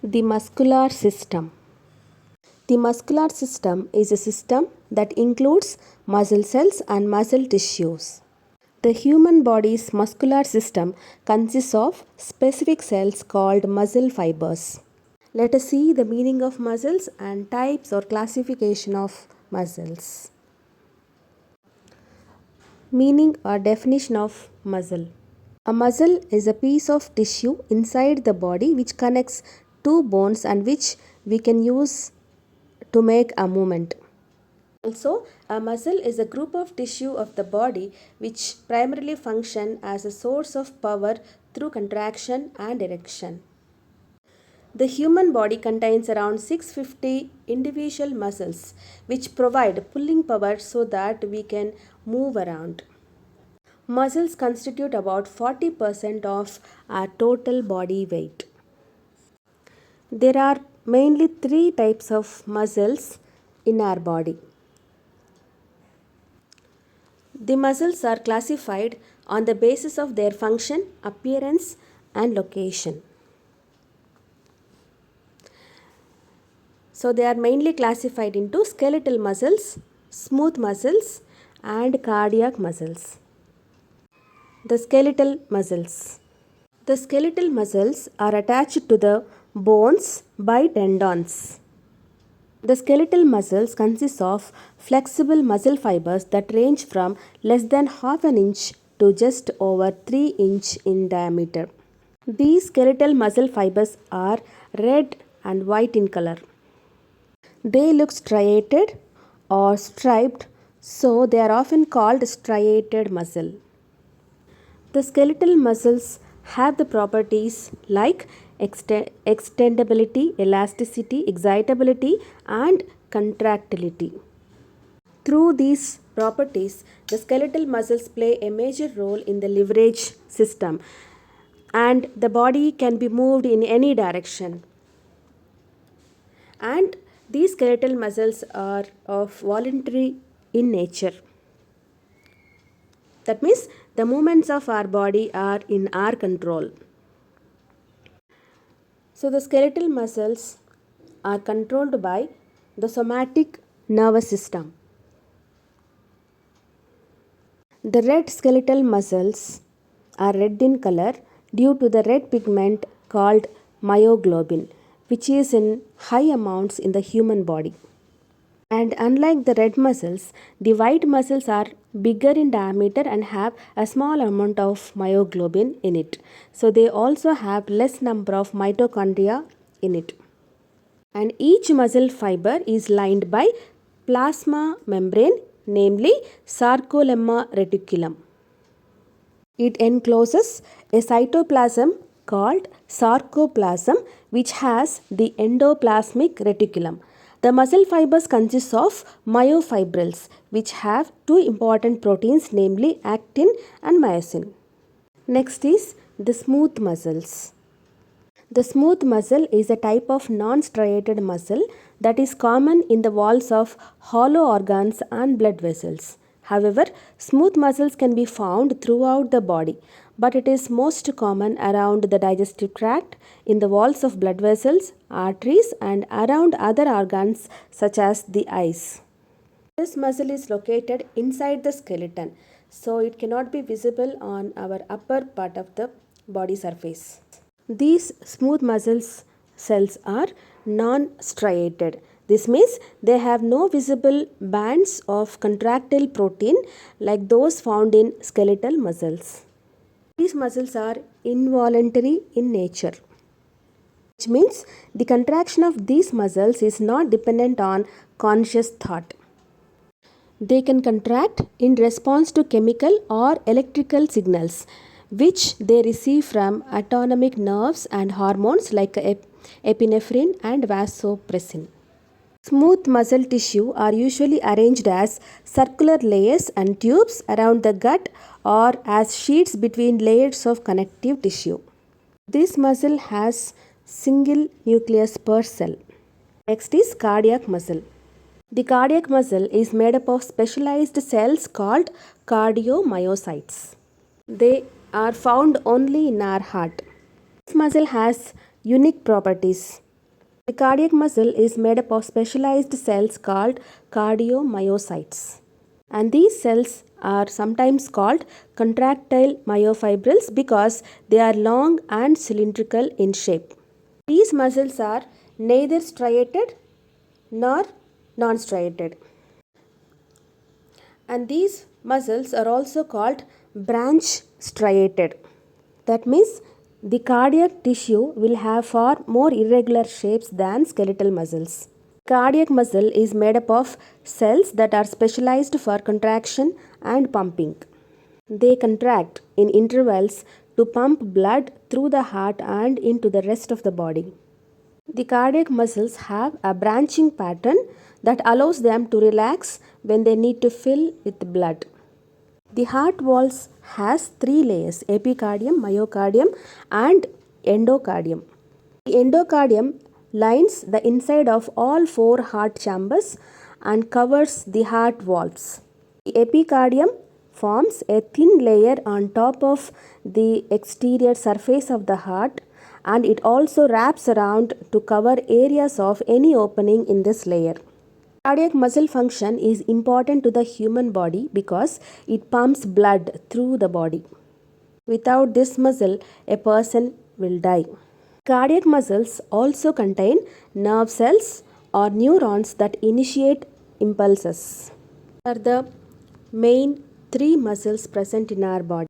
The muscular system. The muscular system is a system that includes muscle cells and muscle tissues. The human body's muscular system consists of specific cells called muscle fibers. Let us see the meaning of muscles and types or classification of muscles. Meaning or definition of muscle. A muscle is a piece of tissue inside the body which connects two bones and which we can use to make a movement. Also, a muscle is a group of tissue of the body which primarily function as a source of power through contraction and erection. The human body contains around 650 individual muscles which provide pulling power so that we can move around. Muscles constitute about 40% of our total body weight. There are mainly three types of muscles in our body. The muscles are classified on the basis of their function, appearance, and location. So, they are mainly classified into skeletal muscles, smooth muscles, and cardiac muscles. The skeletal muscles. The skeletal muscles are attached to the bones by tendons. The skeletal muscles consist of flexible muscle fibers that range from less than half an inch to just over 3 inches in diameter. These skeletal muscle fibers are red and white in color. They look striated or striped, so they are often called striated muscle. The skeletal muscles have the properties like extendability, elasticity, excitability, and contractility. Through these properties, the skeletal muscles play a major role in the leverage system, and the body can be moved in any direction. And these skeletal muscles are of voluntary in nature. That means the movements of our body are in our control. So the skeletal muscles are controlled by the somatic nervous system. The red skeletal muscles are red in color due to the red pigment called myoglobin, which is in high amounts in the human body. And unlike the red muscles, the white muscles are bigger in diameter and have a small amount of myoglobin in it. So they also have less number of mitochondria in it. And each muscle fiber is lined by plasma membrane, namely sarcolemma reticulum. It encloses a cytoplasm called sarcoplasm, which has the endoplasmic reticulum. The muscle fibers consist of myofibrils, which have two important proteins, namely actin and myosin. Next is the smooth muscles. The smooth muscle is a type of non-striated muscle that is common in the walls of hollow organs and blood vessels. However, smooth muscles can be found throughout the body, but it is most common around the digestive tract, in the walls of blood vessels, arteries, and around other organs such as the eyes. This muscle is located inside the skeleton, so it cannot be visible on our upper part of the body surface. These smooth muscles cells are non-striated. This means they have no visible bands of contractile protein like those found in skeletal muscles. These muscles are involuntary in nature, which means the contraction of these muscles is not dependent on conscious thought. They can contract in response to chemical or electrical signals which they receive from autonomic nerves and hormones like epinephrine and vasopressin. Smooth muscle tissue are usually arranged as circular layers and tubes around the gut or as sheets between layers of connective tissue. This muscle has single nucleus per cell. Next is cardiac muscle. The cardiac muscle is made up of specialized cells called cardiomyocytes. They are found only in our heart. This muscle has unique properties. The cardiac muscle is made up of specialized cells called cardiomyocytes. And these cells are sometimes called contractile myofibrils because they are long and cylindrical in shape. These muscles are neither striated nor non-striated. And these muscles are also called branch striated. That means the cardiac tissue will have far more irregular shapes than skeletal muscles. Cardiac muscle is made up of cells that are specialized for contraction and pumping. They contract in intervals to pump blood through the heart and into the rest of the body. The cardiac muscles have a branching pattern that allows them to relax when they need to fill with blood. The heart walls has three layers: epicardium, myocardium and endocardium. The endocardium lines the inside of all four heart chambers and covers the heart valves. The epicardium forms a thin layer on top of the exterior surface of the heart, and it also wraps around to cover areas of any opening in this layer. Cardiac muscle function is important to the human body because it pumps blood through the body. Without this muscle, a person will die. Cardiac muscles also contain nerve cells or neurons that initiate impulses. Are the main three muscles present in our body.